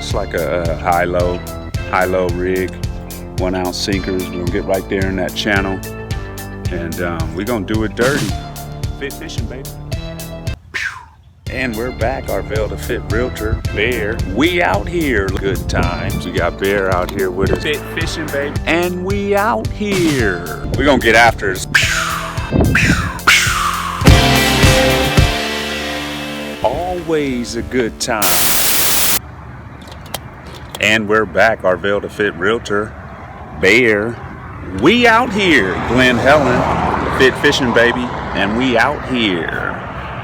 It's like a high-low rig, 1 ounce sinkers. We're gonna get right there in that channel, and we're gonna do it dirty. Fit fishing, baby. And we're back, Arvel the Fit Realtor. Bear, we out here. Good times. We got Bear out here with us. Fit fishing, baby. And we out here. We're gonna get after it. Always a good time. And we're back, Arvel the Fit Realtor. Bear, we out here. Glen Helen, Fit fishing, baby. And we out here.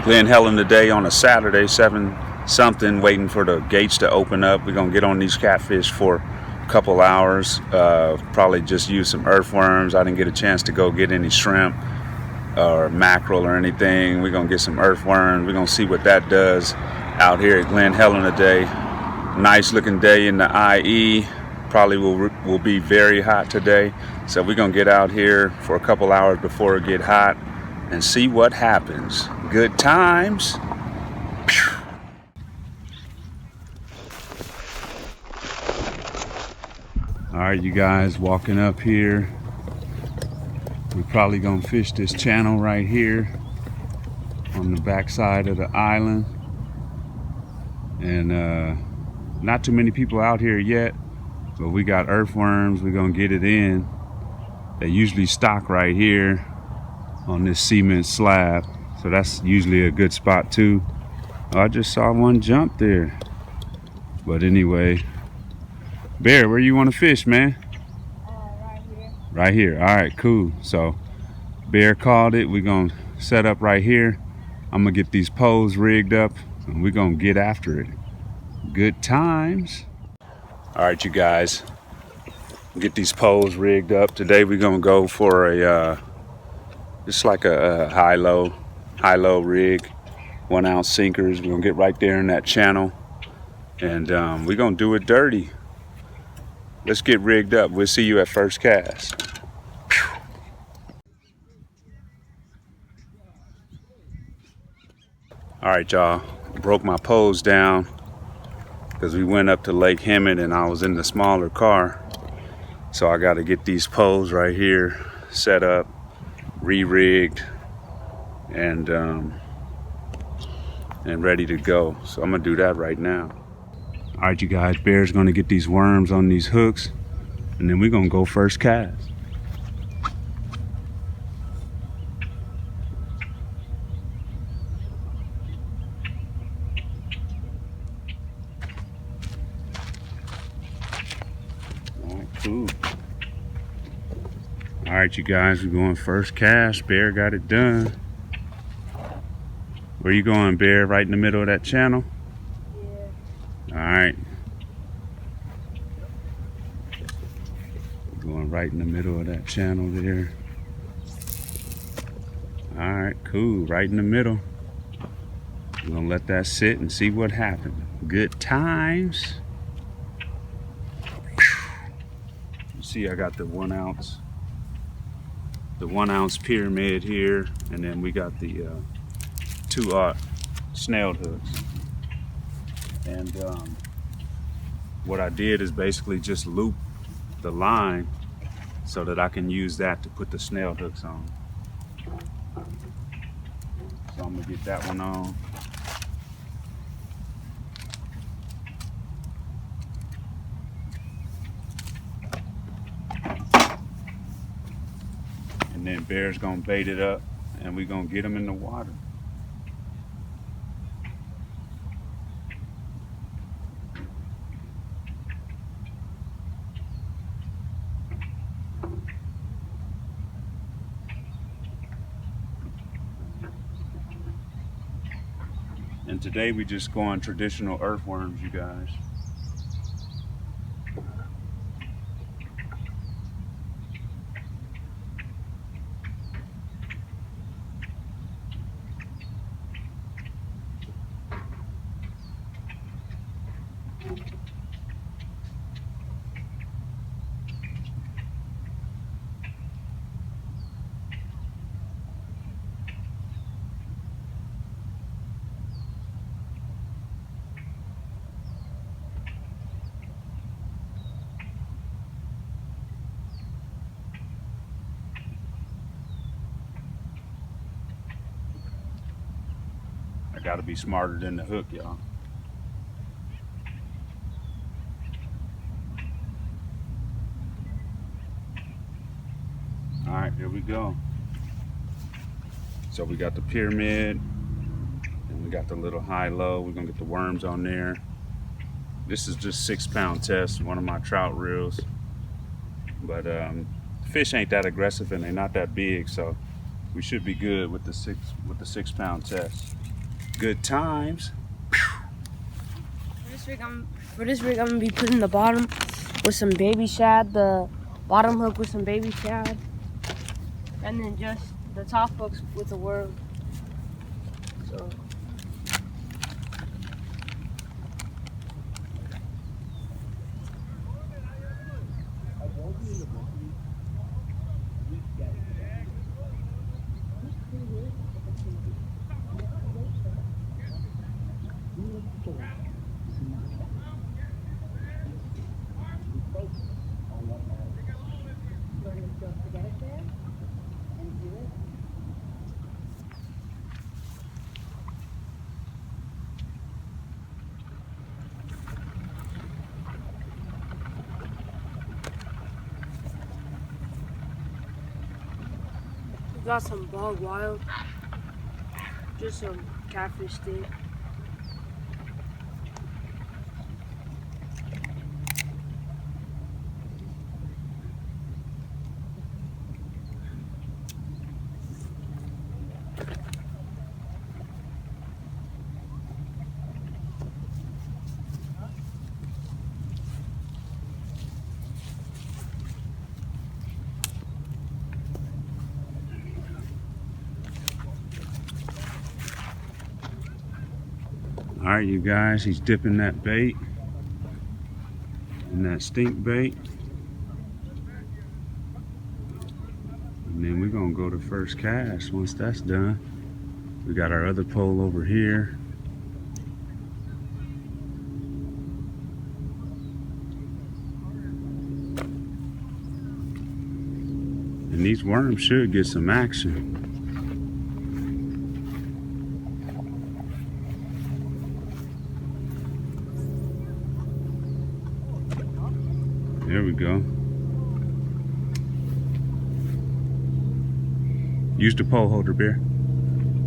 Glen Helen today on a Saturday, 7 something, waiting for the gates to open up. We're gonna get on these catfish for a couple hours. Probably just use some earthworms. I didn't get a chance to go get any shrimp or mackerel or anything. We're gonna get some earthworms. We're gonna see what that does out here at Glen Helen today. Nice looking day in the IE. Probably will be very hot today. So we're gonna get out here for a couple hours before it get hot and see what happens. Good times. All right, you guys, walking up here. We're probably gonna fish this channel right here on the back side of the island. And not too many people out here yet, but we got earthworms. We're gonna get it in. They usually stock right here on this cement slab, so that's usually a good spot too. Oh, I just saw one jump there. But anyway, Bear, where you want to fish, man? Right here. Right here. All right, cool. So Bear called it. We're gonna set up right here. I'm gonna get these poles rigged up and we're gonna get after it. Good times. All right, you guys, get these poles rigged up. Today we're gonna go for a it's like a high-low rig, 1 ounce sinkers. We're gonna get right there in that channel, and we're gonna do it dirty. Let's get rigged up. We'll see you at first cast. All right, y'all, broke my poles down because we went up to Lake Hemet and I was in the smaller car. So I got to get these poles right here set up, re-rigged, and ready to go. So I'm gonna do that right now. All right, you guys, Bear's gonna get these worms on these hooks, and then we're gonna go first cast. All right, cool. All right, you guys, we're going first cast. Bear got it done. Where you going, Bear? Right in the middle of that channel? Yeah. All right. Going right in the middle of that channel there. All right, cool. Right in the middle. We're gonna let that sit and see what happens. Good times. You see, I got the 1 ounce. The 1 ounce pyramid here, and then we got the 2/0 snelled hooks. And what I did is basically just loop the line so that I can use that to put the snelled hooks on. So I'm gonna get that one on. And then Bear's gonna bait it up and we're gonna get them in the water. And today we just go on traditional earthworms, you guys. gotta be smarter than the hook, y'all. All right, here we go. So we got the pyramid, and we got the little high-low. We're gonna get the worms on there. This is just 6-pound test, one of my trout reels. But fish ain't that aggressive and they're not that big, so we should be good with the 6-pound test. Good times. For this rig, I'm gonna be putting the bottom with some baby shad, the bottom hook with some baby shad, and then just the top hooks with the worm. So. We got some bog wild, just some catfish stick. All right, you guys, he's dipping that bait in that stink bait. And then we're gonna go to first cast once that's done. We got our other pole over here. And these worms should get some action. There we go. Use the pole holder, Bear.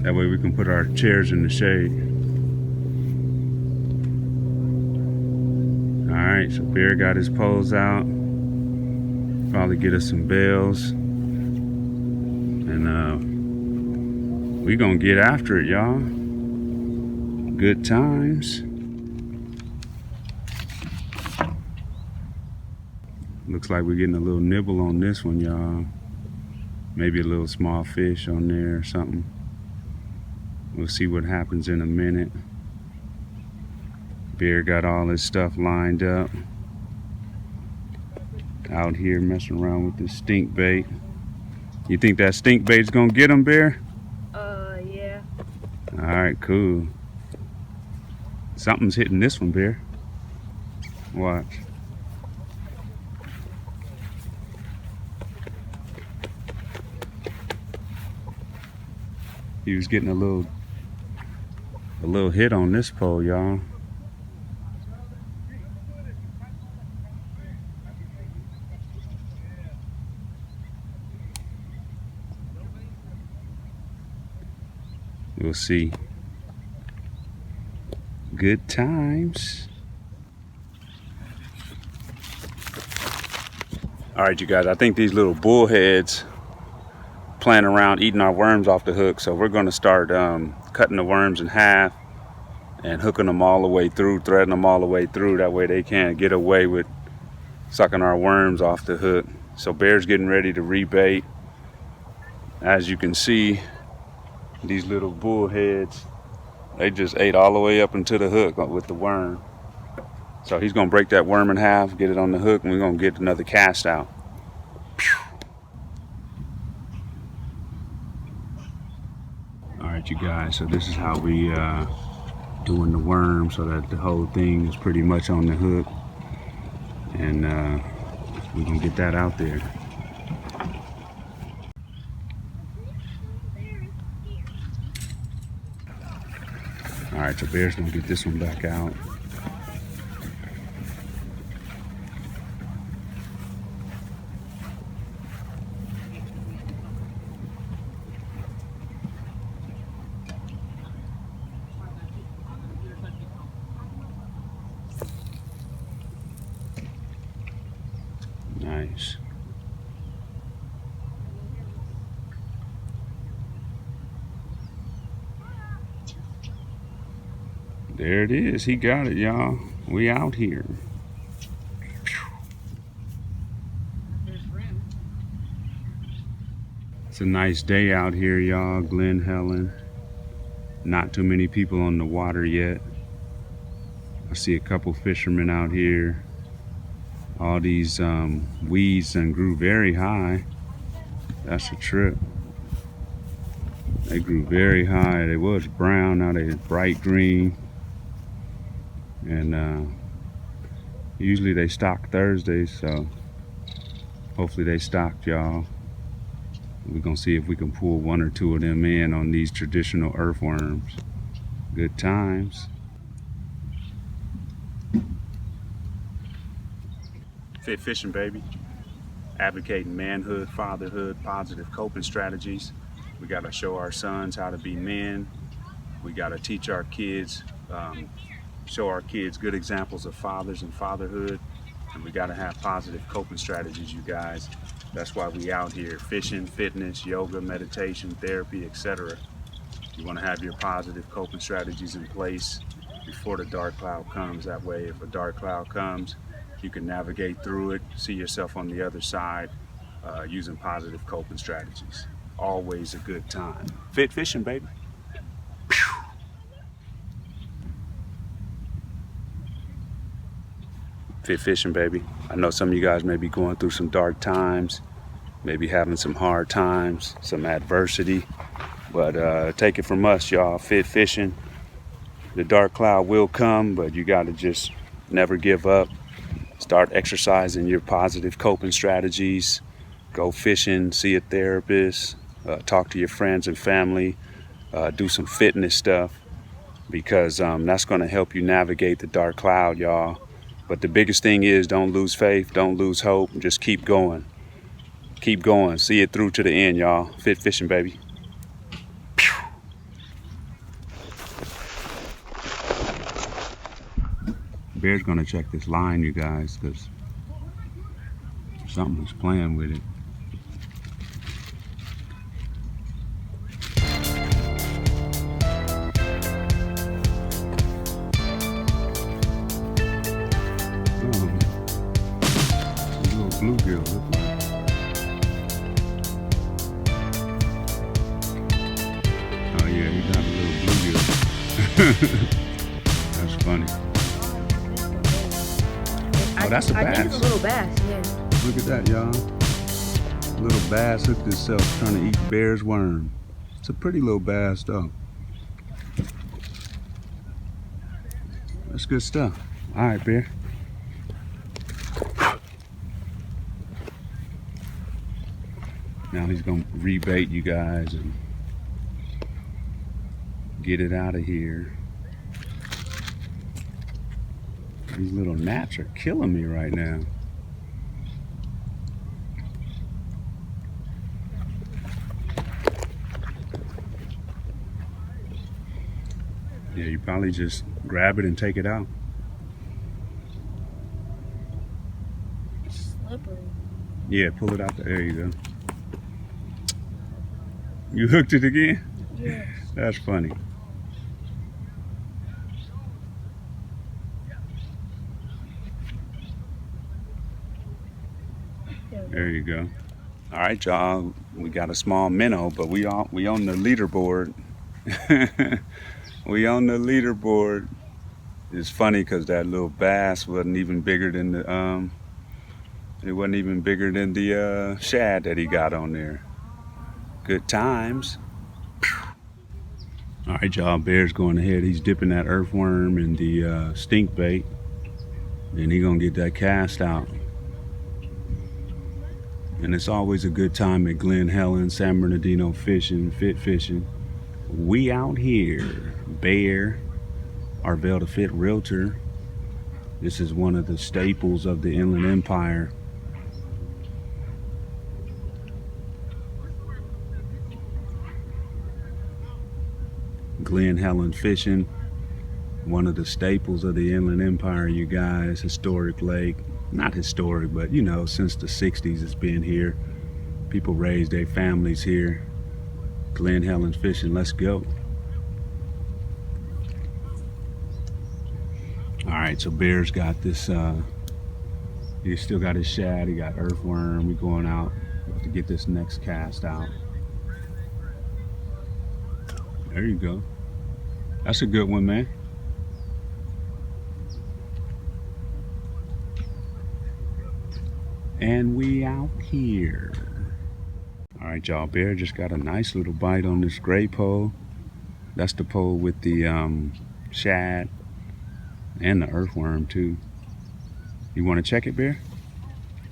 That way we can put our chairs in the shade. All right, so Bear got his poles out. Probably get us some bails. And we gonna get after it, y'all. Good times. Looks like we're getting a little nibble on this one, y'all. Maybe a little small fish on there or something. We'll see what happens in a minute. Bear got all his stuff lined up. Out here messing around with this stink bait. You think that stink bait's gonna get him, Bear? Yeah. All right, cool. Something's hitting this one, Bear. Watch. He was getting a little hit on this pole, y'all. We'll see. Good times. All right, you guys, I think these little bullheads playing around eating our worms off the hook, so we're going to start cutting the worms in half and hooking them all the way through, threading them all the way through. That way they can't get away with sucking our worms off the hook. So Bear's getting ready to rebait. As you can see, these little bullheads, they just ate all the way up into the hook with the worm. So he's going to break that worm in half, get it on the hook, and we're going to get another cast out. Alright, you guys, so this is how we doing the worm, so that the whole thing is pretty much on the hook, and we're gonna get that out there. right, so Bear's gonna get this one back out. Nice. There it is. He got it, y'all. We out here. It's a nice day out here, y'all. Glen Helen. Not too many people on the water yet. I see a couple fishermen out here. All these weeds and grew very high. That's a trip. They grew very high. They was brown, now they're bright green. And usually they stock Thursdays, so hopefully they stocked, y'all. We're gonna see if we can pull one or two of them in on these traditional earthworms. Good times. Fit fishing, baby. Advocating manhood, fatherhood, positive coping strategies. We gotta show our sons how to be men. We gotta teach our kids, show our kids good examples of fathers and fatherhood. And we gotta have positive coping strategies, you guys. That's why we out here fishing, fitness, yoga, meditation, therapy, etc. You wanna have your positive coping strategies in place before the dark cloud comes. That way, if a dark cloud comes, you can navigate through it, see yourself on the other side using positive coping strategies. Always a good time. Fit fishing, baby. Fit fishing, baby. I know some of you guys may be going through some dark times, maybe having some hard times, some adversity, but take it from us, y'all. Fit fishing. The dark cloud will come, but you gotta just never give up. Start exercising your positive coping strategies. Go fishing, see a therapist, talk to your friends and family, do some fitness stuff, because that's gonna help you navigate the dark cloud, y'all. But the biggest thing is, don't lose faith, don't lose hope, just keep going. Keep going, see it through to the end, y'all. Fit fishing, baby. Bear's gonna check this line, you guys, because something's playing with it. Bluegill, look like. Oh yeah, he got a little bluegill. That's funny. Oh, that's a bass. I think it's a little bass, yeah. Look at that, y'all. Little bass hooked itself trying to eat Bear's worm. It's a pretty little bass, though. That's good stuff. All right, Bear. Now he's gonna rebait, you guys, and get it out of here. These little gnats are killing me right now. Yeah, you probably just grab it and take it out. Slippery. Yeah, pull it out. There you go. You hooked it again? Yes. That's funny. There you go. All right, y'all. We got a small minnow, but we on the leaderboard. We on the leaderboard. It's funny because that little bass wasn't even bigger than the it wasn't even bigger than the shad that he got on there. Good times. All right, y'all. Bear's going ahead. He's dipping that earthworm in the stink bait, and he gonna get that cast out. And it's always a good time at Glen Helen, San Bernardino fishing, fit fishing. We out here. Bear, Arvel the Fit Realtor. This is one of the staples of the Inland Empire. Glen Helen Fishing, one of the staples of the Inland Empire, you guys. Historic lake. Not historic, but you know, since the 60s it's been here. People raise their families here. Glen Helen Fishing, let's go. Alright, so Bear's got this, he still got his shad, he got earthworm. We're going out, about to get this next cast out. There you go. That's a good one, man. And we out here. All right, y'all, Bear just got a nice little bite on this gray pole. That's the pole with the shad and the earthworm too. You want to check it, Bear?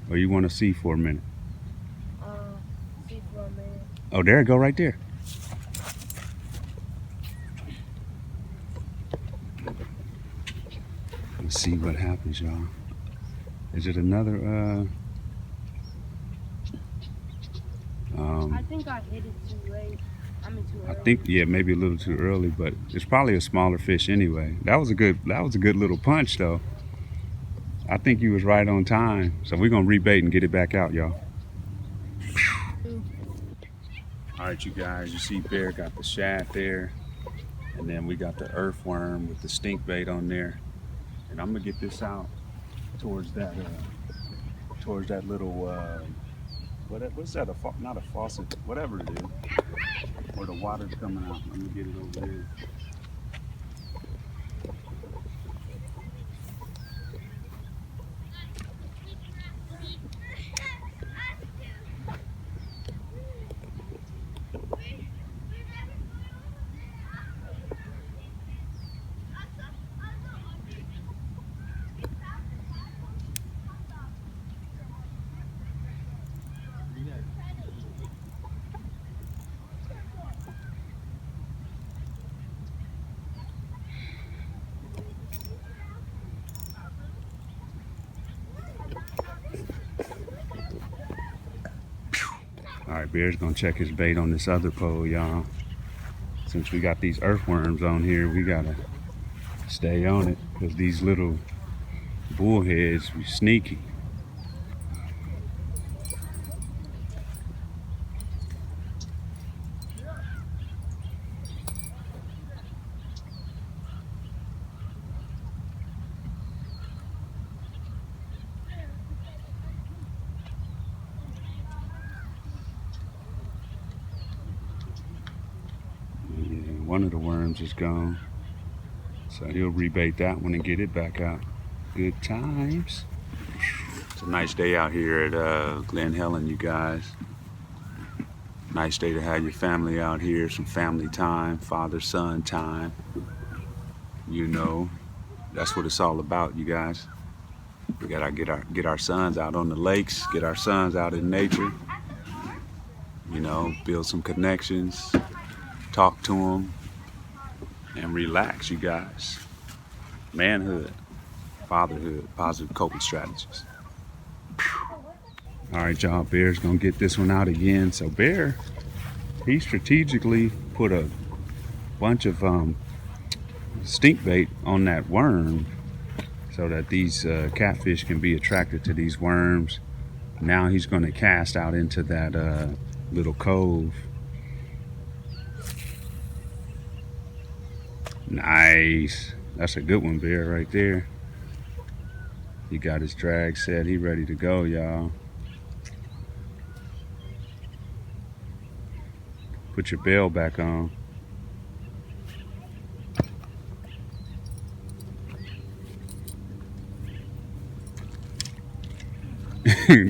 Or you want to see for a minute? See for a minute. Oh, there it go right there. Let's see what happens, y'all. Is it another I think I hit it too late. I mean too early. I think, yeah, maybe a little too early, but it's probably a smaller fish anyway. That was a good little punch though. I think you was right on time. So we're gonna rebait and get it back out, y'all. All right, you guys, you see Bear got the shad there, and then we got the earthworm with the stink bait on there. And I'm gonna get this out towards that little what's that? Not a faucet, whatever it is, where the water's coming out. Let me get it over there. All right, Bear's gonna check his bait on this other pole, y'all. Since we got these earthworms on here, we gotta stay on it because these little bullheads be sneaky. One of the worms is gone, so he'll rebait that one and get it back out. Good times. It's a nice day out here at Glen Helen, you guys. Nice day to have your family out here, some family time, father-son time. You know, that's what it's all about, you guys. We gotta get our sons out on the lakes, get our sons out in nature. You know, build some connections, talk to them, and relax, you guys. Manhood, fatherhood, positive coping strategies. All right, y'all, Bear's gonna get this one out again. So Bear, he strategically put a bunch of stink bait on that worm so that these catfish can be attracted to these worms. Now he's gonna cast out into that little cove. Nice. That's a good one, Bear, right there. He got his drag set. He ready to go, y'all. Put your bail back on.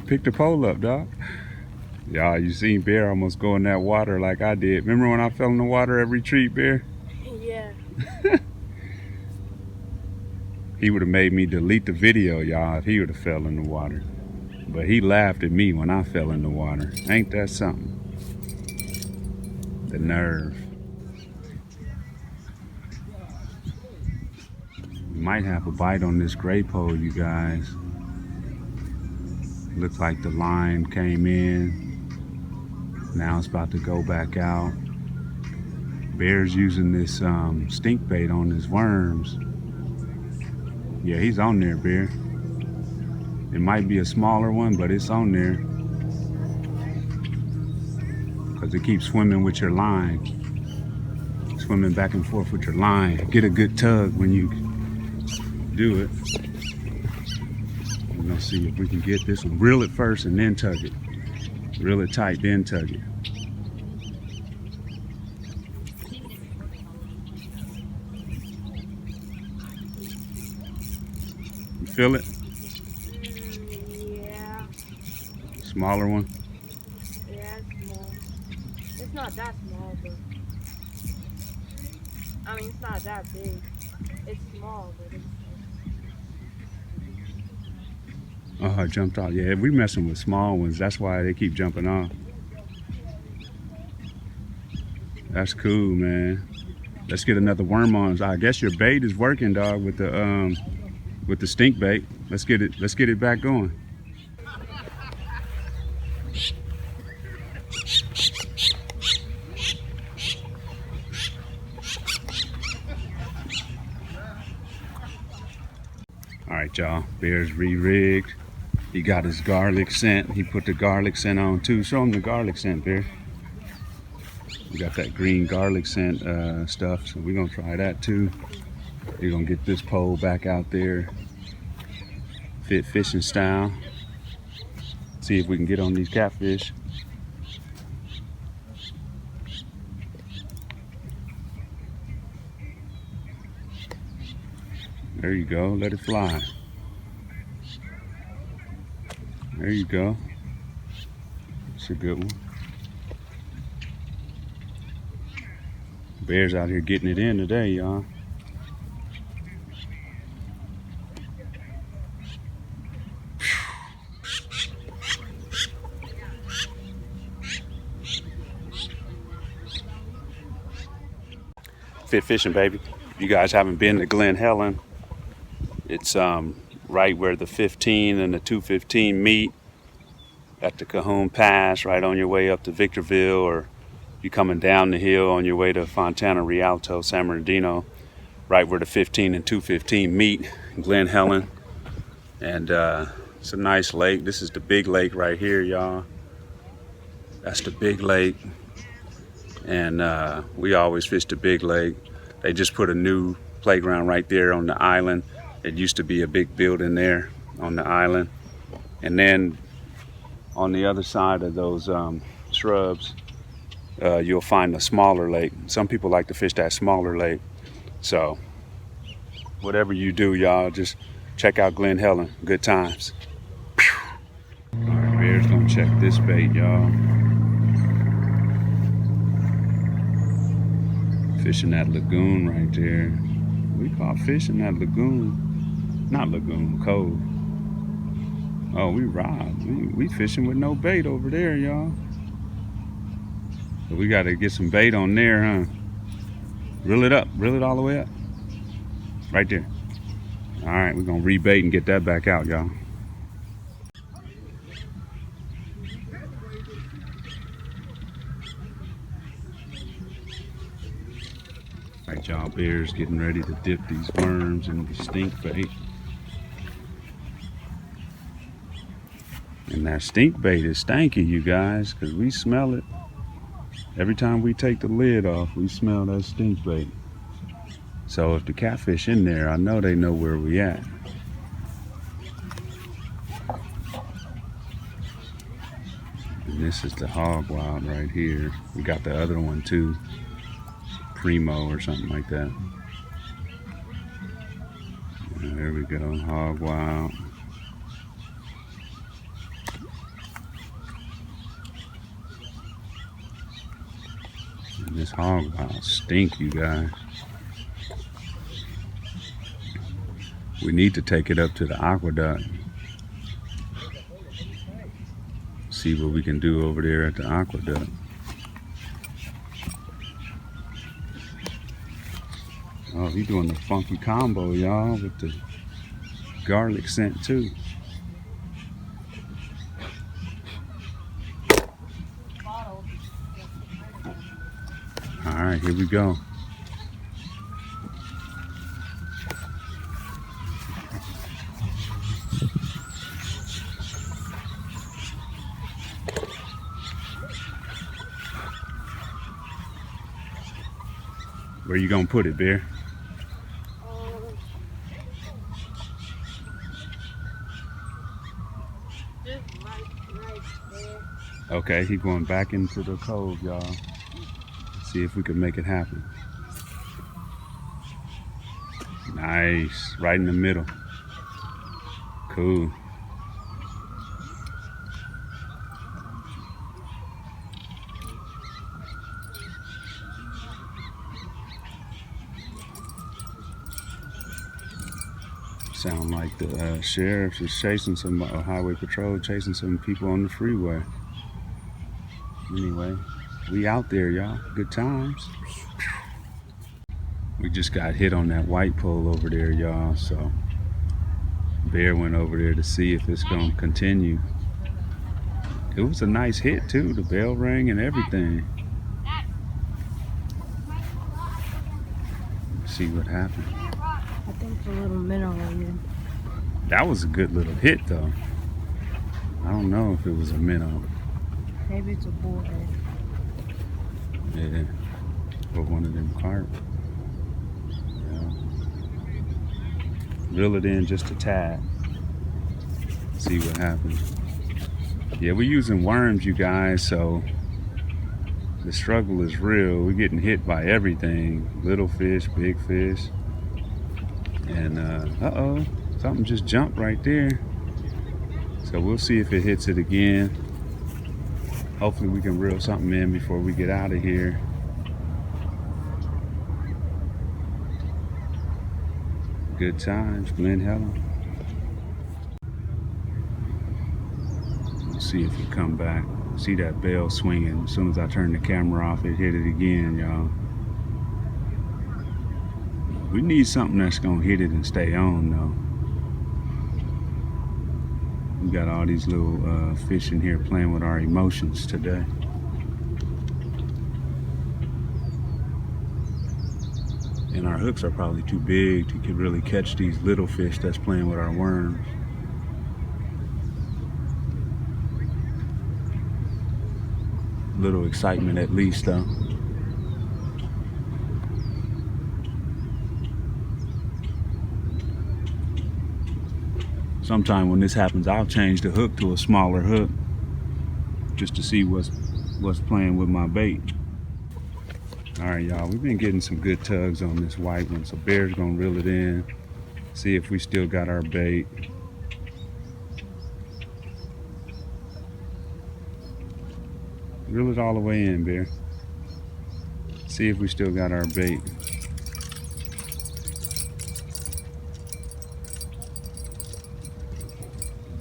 Pick the pole up, dog. Y'all, you seen Bear almost go in that water like I did. Remember when I fell in the water at retreat, Bear? Yeah. He would have made me delete the video, y'all, if he would have fell in the water. But he laughed at me when I fell in the water. Ain't that something? The nerve. We might have a bite on this gray pole, you guys. Looks like the line came in. Now it's about to go back out. Bear's using this stink bait on his worms. Yeah, he's on there, Bear. It might be a smaller one, but it's on there. Because it keeps swimming with your line. Swimming back and forth with your line. Get a good tug when you do it. We're gonna see if we can get this one. Reel it first and then tug it. Reel it tight, then tug it. You feel it? Yeah. Smaller one? Yeah, it's small. It's not that small, but I mean, it's not that big. It's small, but it's. Oh, I jumped off. Yeah, we messing with small ones. That's why they keep jumping off. That's cool, man. Let's get another worm on. I guess your bait is working, dog, with the stink bait. Let's get it back going. All right, y'all. Bear's re-rigged. He got his garlic scent. He put the garlic scent on too. Show him the garlic scent, Bear. We got that green garlic scent stuff, so we're gonna try that too. We're gonna get this pole back out there, fit fishing style. See if we can get on these catfish. There you go, let it fly. There you go. It's a good one. Bear's out here getting it in today, y'all. Fit fishing, baby. If you guys haven't been to Glen Helen, it's right where the 15 and the 215 meet at the Cahoon Pass, right on your way up to Victorville, or you coming down the hill on your way to Fontana, Rialto, San Bernardino, right where the 15 and 215 meet, Glen Helen. And it's a nice lake. This is the big lake right here, y'all. That's the big lake. And we always fish the big lake. They just put a new playground right there on the island. It used to be a big building there on the island. And then on the other side of those shrubs, you'll find a smaller lake. Some people like to fish that smaller lake. So whatever you do, y'all, just check out Glen Helen. Good times. All right, Bear's gonna check this bait, y'all. Fishing that lagoon right there. We caught fish in that lagoon. Not lagoon, cove. Oh, we robbed. We fishing with no bait over there, y'all. So we gotta get some bait on there, huh? Reel it up. Reel it all the way up. Right there. All right, we're gonna rebait and get that back out, y'all. All right, y'all, Bear's getting ready to dip these worms in the stink bait. And that stink bait is stanky, you guys, because we smell it. Every time we take the lid off, we smell that stink bait. So if the catfish in there, I know they know where we at. And this is the hog wild right here. We got the other one too. Primo or something like that. There we go, hog wild. And this hog wild stink, you guys. We need to take it up to the aqueduct. See what we can do over there at the aqueduct. Oh, he doing the funky combo, y'all, with the garlic scent too. All right, here we go. Where you gonna put it, Bear? Just right there. Okay, he going back into the cove, y'all. See if we can make it happen. Nice, right in the middle. Cool. Sound like the sheriff is chasing some highway patrol, chasing some people on the freeway. Anyway, we out there, y'all. Good times. We just got hit on that white pole over there, y'all. So Bear went over there to see if it's gonna continue. It was a nice hit too. The bell rang and everything. Let's see what happened. I think it's a little minnow right here. That was a good little hit though. I don't know if it was a minnow. Maybe it's a bullhead. Yeah. Or one of them carp. Yeah. Reel it in just a tad. See what happens. Yeah, we're using worms, you guys, so the struggle is real. We're getting hit by everything. Little fish, big fish. And uh-oh, something just jumped right there. So we'll see if it hits it again. Hopefully we can reel something in before we get out of here. Good times, Glen Helen. Let's see if it come back. See that bell swinging. As soon as I turn the camera off, it hit it again, y'all. We need something that's gonna hit it and stay on though. We got all these little fish in here playing with our emotions today. And our hooks are probably too big to really catch these little fish that's playing with our worms. Little excitement at least though. Sometime when this happens, I'll change the hook to a smaller hook just to see what's playing with my bait. All right, y'all, we've been getting some good tugs on this white one, so Bear's gonna reel it in, see if we still got our bait. Reel it all the way in, Bear. See if we still got our bait.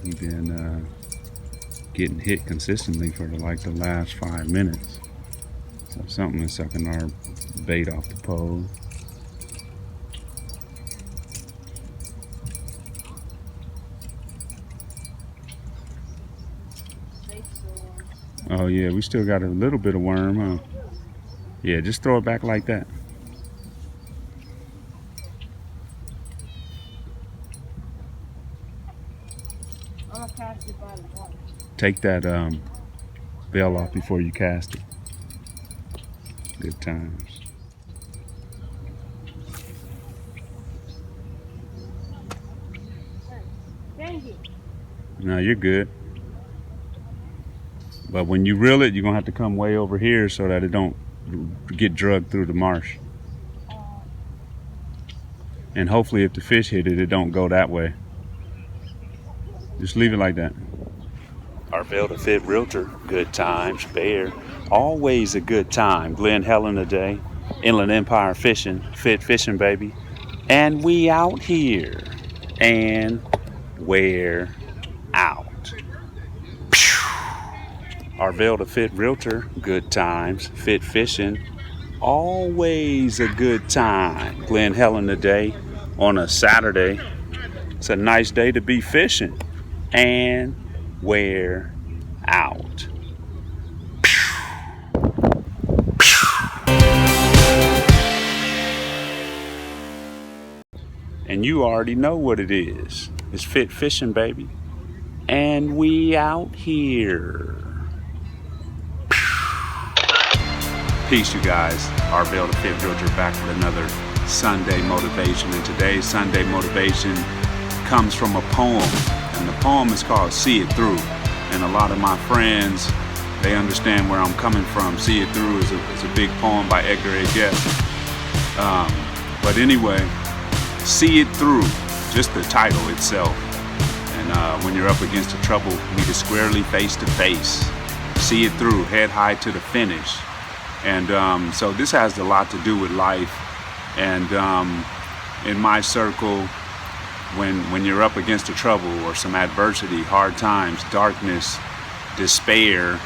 We've been getting hit consistently for the last 5 minutes. So something is sucking our bait off the pole. Oh yeah, we still got a little bit of worm, huh? Yeah, just throw it back like that. I'm gonna cast it by the water. Take that bell off before you cast it. Good times. Thank you. No, you're good. But when you reel it, you're gonna have to come way over here so that it don't get drugged through the marsh. And hopefully if the fish hit it, it don't go that way. Just leave it like that. Arvel to Fit Realtor, good times, Bear. Always a good time. Glen Helen today, Inland Empire Fishing, fit fishing, baby. And we out here. And we're out. Arvel to Fit Realtor, good times, fit fishing. Always a good time. Glen Helen today on a Saturday. It's a nice day to be fishing. And we're out. And you already know what it is. It's fit fishing, baby. And we out here. Peace, you guys. Arvel, the Fit Realtor, back with another Sunday motivation. And today's Sunday motivation comes from a poem. And the poem is called See It Through. And a lot of my friends, they understand where I'm coming from. See It Through is a big poem by Edgar A. Guest. But anyway, see it through, just the title itself. And when you're up against the trouble, meet it squarely face to face. See it through, head high to the finish. And so this has a lot to do with life. And in my circle, when you're up against the trouble or some adversity, hard times, darkness, despair,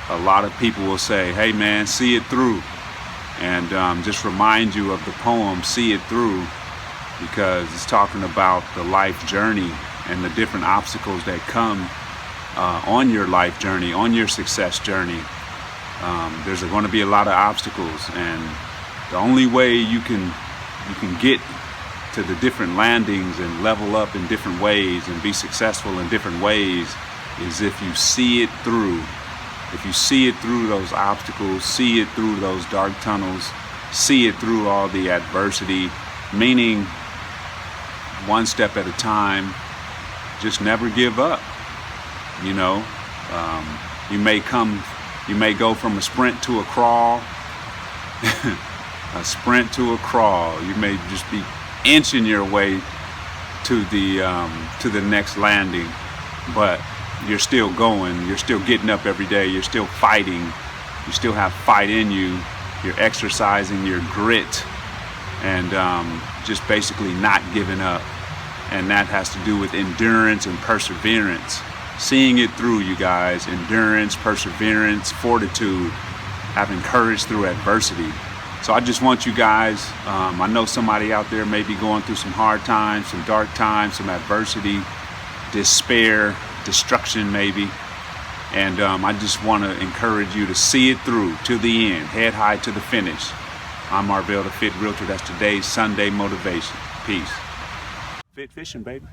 a lot of people will say, hey man, see it through. And just remind you of the poem, See It Through, because it's talking about the life journey and the different obstacles that come on your life journey, on your success journey. There's going to be a lot of obstacles, and the only way you can get to the different landings and level up in different ways and be successful in different ways is if you see it through. If you see it through those obstacles, see it through those dark tunnels, see it through all the adversity, meaning one step at a time, just never give up. You know, you may go from a sprint to a crawl, a sprint to a crawl. You may just be inching your way to the next landing, but you're still going, you're still getting up every day, you're still fighting, you still have fight in you, you're exercising your grit, and just basically not giving up. And that has to do with endurance and perseverance. Seeing it through, you guys. Endurance, perseverance, fortitude, having courage through adversity. So I just want you guys, I know somebody out there may be going through some hard times, some dark times, some adversity, despair, destruction maybe. And I just want to encourage you to see it through to the end, head high to the finish. I'm Arvel, the Fit Realtor. That's today's Sunday motivation. Peace. Fit fishing, baby.